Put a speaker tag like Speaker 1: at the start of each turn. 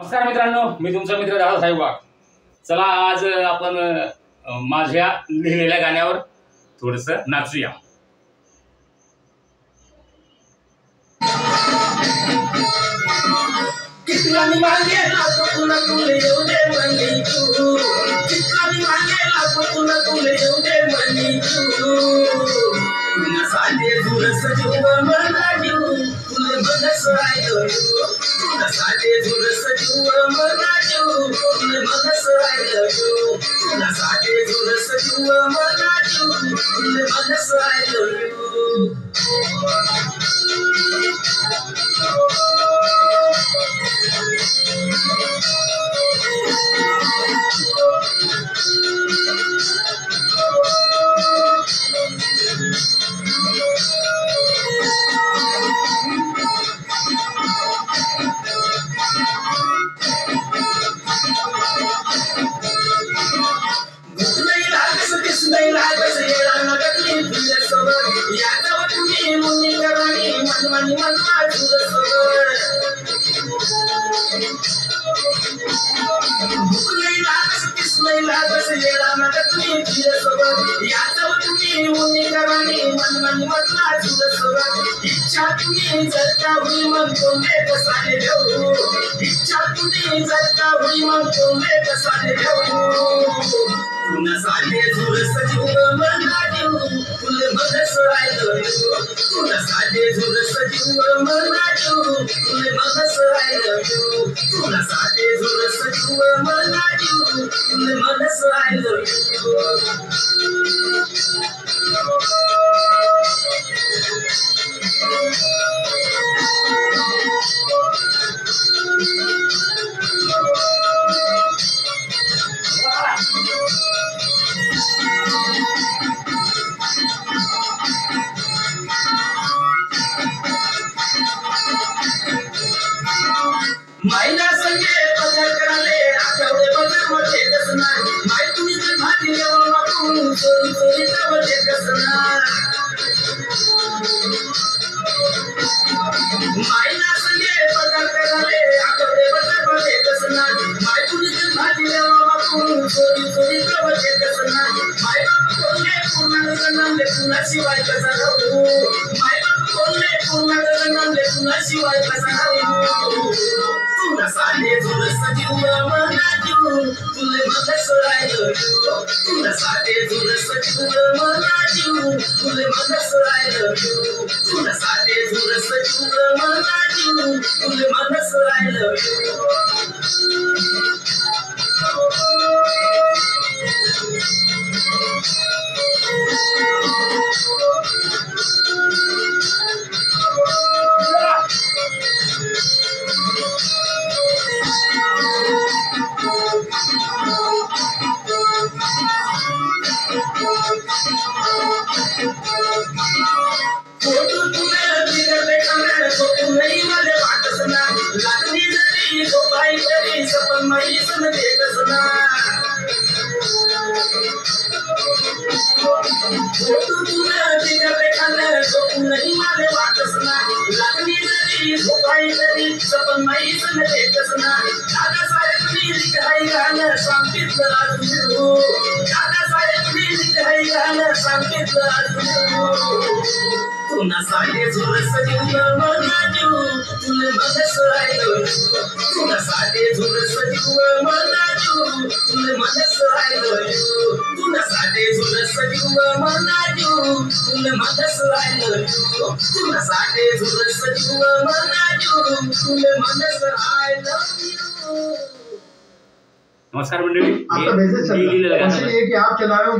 Speaker 1: नमस्कार मित्रांनो, मी तुमचा मित्र दादासाहेब वाघ. चला आज आपण माझ्या लिहिलेल्या गाण्यावर थोडंसं नाचूया.
Speaker 2: चित्रांनी मागेला तुला तुले येऊ दे म्हणी तू, चित्रांनी मागेला तुला तुले येऊ दे म्हणी तू. तुला साधे झुरस जीव मला जीव तुले मनस राहिलो, तुला साधे झुरस जीव मला जीव तुले मनस राहिलो, तुला साधे झुरस जीव मला जीव तुले मनस राहिलो. नहीं लागस येला नगली तुझे सोबत यादव तुम्ही मुनी कराणी मनमानी मनवा तुझे सोबत. नहीं लागस किस नहीं लागस येला नगली तुझे सोबत यादव तुम्ही मुनी कराणी मनमानी मनवा तुझे सोबत. इच्छा तुम्ही जर का हुई मन तुम्हे कसाले देऊ, इच्छा तुम्ही जर का हुई मन तुम्हे कसाले देऊ. तुला साधे झुरस जीव मला जीव तुले मनस राहिलो, तुला साधे झुरस जीव मला जीव तुले मनस राहिलो, तुला साधे झुरस जीव मला जीव तुले मनस राहिलो. मायना संगे बदल कराले आठवडे बदल मध्ये कसणार, माय तुम्ही जर भाजी येऊन वाटून चोरी चोरी मध्ये कसणार. मायना संगे बदल कराले आठवडे बदल मध्ये कसणार, माय तुम्ही जर भाजी येऊन वाटून चोरी चोरी मध्ये कसणार. माय बाप कोल्हे पूर्ण गणांले कुणाशिवाय कसा राहू, माय बाप कोल्हे पूर्ण गणांले कुणाशिवाय कसा राहू. तुला साधे झुरस जीव मला जीव तुले मनस राहिलो, तुला साधे झुरस जीव मला जीव तुले मनस राहिलो, तुला साधे झुरस जीव मला जीव तुले मनस राहिलो. फोटो तुला बिगडले काना फोटो नाही मला वाटस ना, लागली जरी झोपाई तरी सपन माई सन देखस ना. फोटो तुला बिगडले काना फोटो नाही मला वाटस ना, लागली जरी झोपाई तरी सपन माई सन देखस ना. दादासाहेब लिखाई गाणं सांगितलं अजून, दादासाहेब लिखाई गाणं सांगितलं अजून. तुला साधे झुरस जीव मला जीव तुले मनस राहिलो, तुला साधे झुरस जीव मला जीव तुले मनस राहिलो, तुला साधे झुरस जीव मला जीव तुले मनस राहिलो, तुला साधे झुरस जीव मला जीव तुले मनस राहिलो.
Speaker 1: नमस्कार मंडळी,
Speaker 3: आपका मैसेज चल रहा है, आप चला रहे हो.